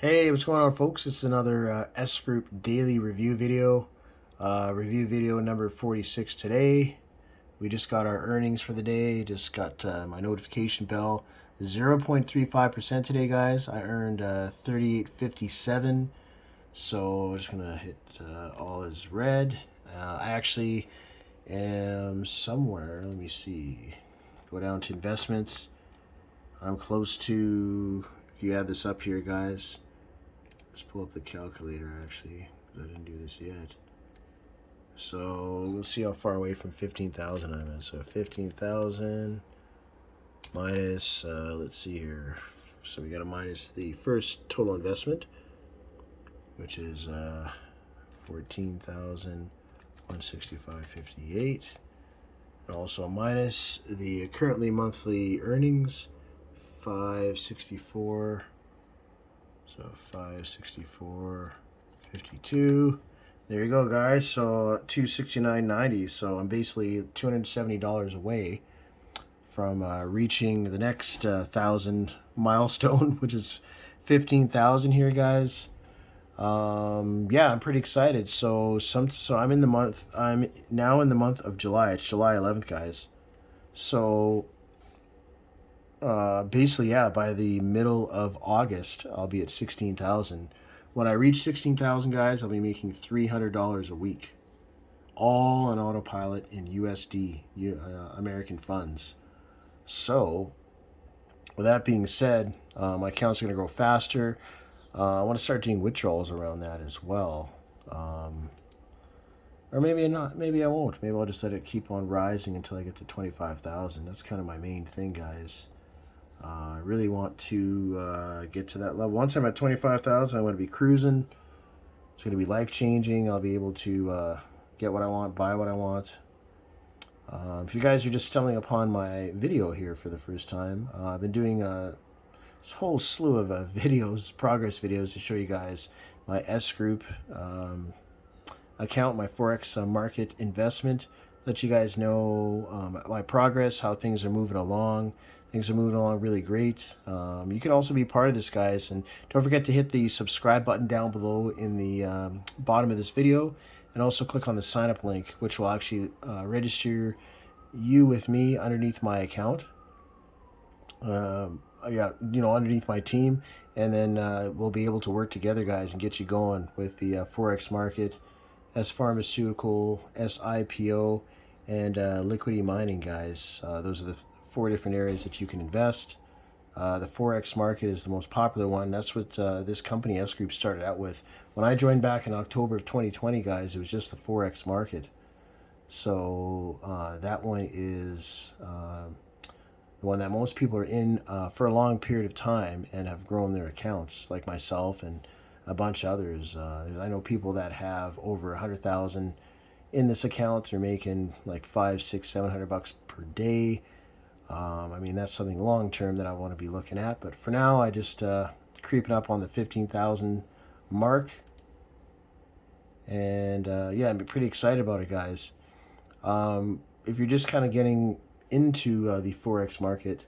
Hey, what's going on, folks? It's another S Group daily review video. Review video number 46 today. We just got our earnings for the day. Just got my notification bell. 0.35% today, guys. I earned 38.57. So I'm just gonna hit all is red. I actually am somewhere. Let me see. Go down to investments. I'm close to. If you add this up here, guys. Let's pull up the calculator actually, because I didn't do this yet. So we'll see how far away from 15,000 I'm at. So 15,000 minus, let's see here. So we got to minus the first total investment, which is 14,165.58. And also minus the currently monthly earnings, 564. So 564.52. There you go, guys. So 269.90. So I'm basically $270 away from reaching the next 1,000 milestone, which is 15,000 here, guys. Yeah, I'm pretty excited. So I'm in the month. I'm now in the month of July. It's July 11th, guys. So basically, yeah, by the middle of August, I'll be at 16,000. When I reach 16,000, guys, I'll be making $300 a week, all on autopilot in USD, American funds. So, with that being said, my account's going to grow faster. I want to start doing withdrawals around that as well. Or maybe not. Maybe I won't. Maybe I'll just let it keep on rising until I get to 25,000. That's kind of my main thing, guys. I really want to get to that level. Once I'm at 25,000, I want to be cruising. It's going to be life changing. I'll be able to get what I want, buy what I want. If you guys are just stumbling upon my video here for the first time, I've been doing this whole slew of videos, progress videos, to show you guys my S Group account, my Forex market investment. Let you guys know my progress, how things are moving along. Things are moving along really great. You can also be part of this, guys. And don't forget to hit the subscribe button down below in the bottom of this video. And also click on the sign up link, which will actually register you with me underneath my account. Yeah, underneath my team. And then we'll be able to work together, guys, and get you going with the Forex market, S Pharmaceutical, S IPO, and liquidity mining, guys. Those are the four different areas that you can invest. The Forex market is the most popular one. That's what this company, S Group, started out with. When I joined back in October of 2020, guys, it was just the Forex market. So that one is the one that most people are in for a long period of time and have grown their accounts, like myself and a bunch of others. I know people that have over 100,000 in this account. They're making like 500, 600, 700 bucks per day. I mean, that's something long term that I want to be looking at. But for now, I just creeping up on the 15,000 mark. And yeah, I'm pretty excited about it, guys. If you're just kind of getting into the Forex market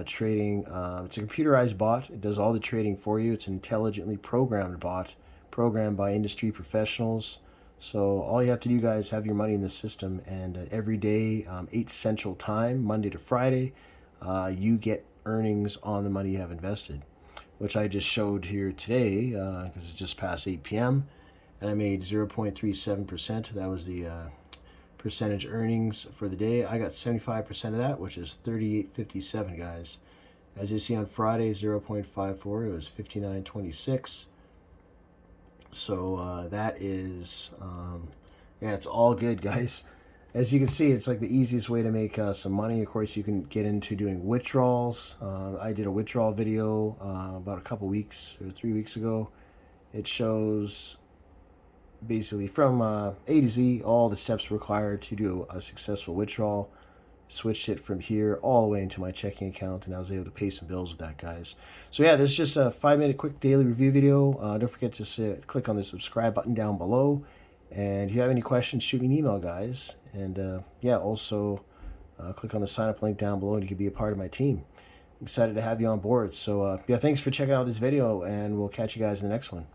trading, it's a computerized bot. It does all the trading for you. It's an intelligently programmed bot, programmed by industry professionals. So all you have to do, guys, have your money in the system, and every day, 8 Central Time, Monday to Friday, you get earnings on the money you have invested, which I just showed here today because it's just past 8 p.m. and I made 0.37%. That was the percentage earnings for the day. I got 75% of that, which is 38.57, guys. As you see on Friday, 0.54, it was 59.26. So that is, yeah, it's all good, guys. As you can see, it's like the easiest way to make some money. Of course, you can get into doing withdrawals. I did a withdrawal video about a couple weeks or 3 weeks ago. It shows basically from A to Z all the steps required to do a successful withdrawal. Switched it from here all the way into my checking account, and I was able to pay some bills with that, guys. So yeah, this is just a 5-minute quick daily review video. Don't forget to click on the subscribe button down below, and if you have any questions, shoot me an email, guys. And yeah, also click on the sign up link down below and you can be a part of my team. excited to have you on board. So yeah, thanks for checking out this video, and we'll catch you guys in the next one.